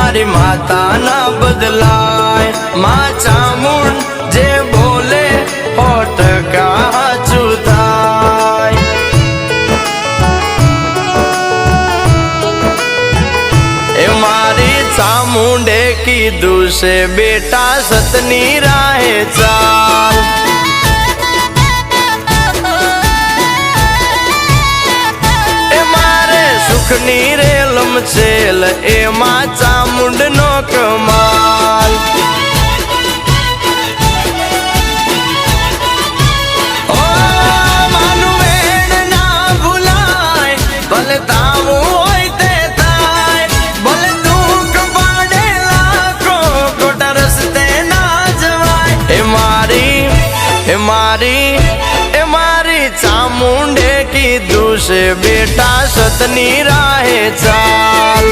मारी माता ना बदलाय माँ चामुंड जे बोले 100% हाचुं थाय। ए मारी चामुंडे कीधुं से बेटा सतनी राहे चाल। सुखनी रेलम छेल एमा चामुंड नो कमाल। ओ मानु वेण ना भूलाय भले तावुं होय ते थाय भले दुख पाडे लाखो खोटा रस्ते ना जवाय। ए मारी चामुंडे कीधुं से बेटा सतनी राहे चाल।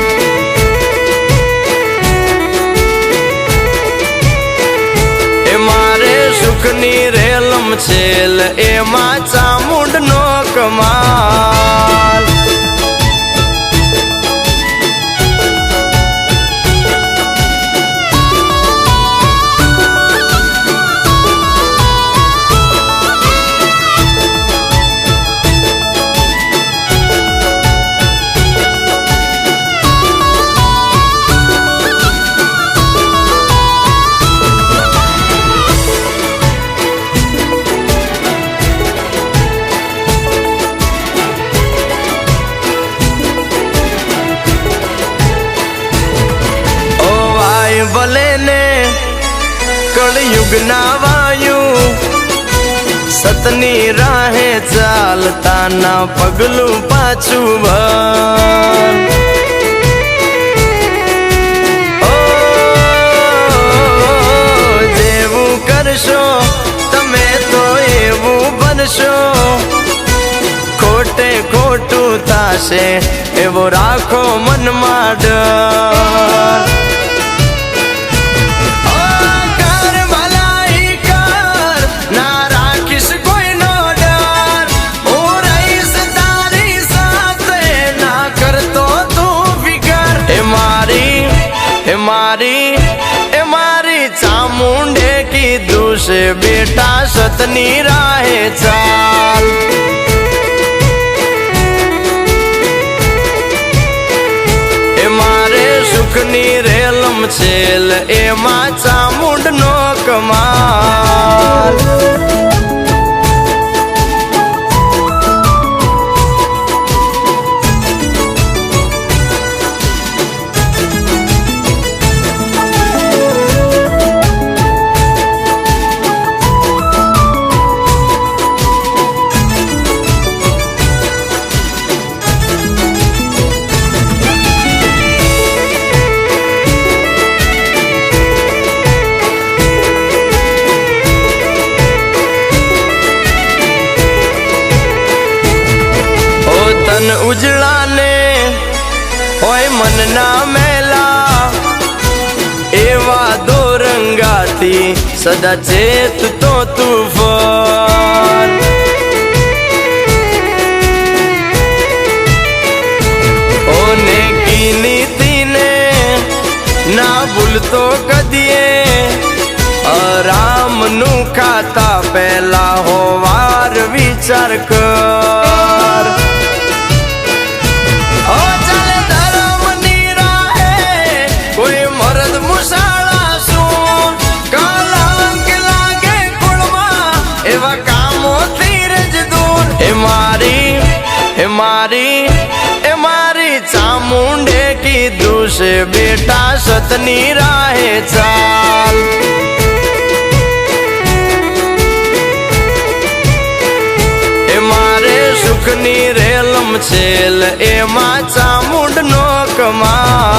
ए मारे सुखनी रेलम छेल एमा चामुंड नो कमाल। भले ने कलयुग ना वायु सतनी राहे चालता ना पगलू पाछू भर। ओ जेवू करशो तमे तो एवू बनशो खोटे खोटू थाशे एवो राखो मन मां डर। ए मारी चामुंडे कीधुं से बेटा सतनी राहे चाल। ए मारे सुखनी रेलम छेल एमा चामुंड नो कमाल। तन उजड़ा ने होय मन ना मेला एवा दो रंगाती सदा चेत तो तूफान। ओने की नीति ने ना भूलतो कदिए आराम नु खाता पहला हो वार विचार कर। ए मारी चामुंडे कीधुं से बेटा सतनी राहे चाल। ए मारे सुखनी रेलम छेल एमा चामुंड नो कमाल।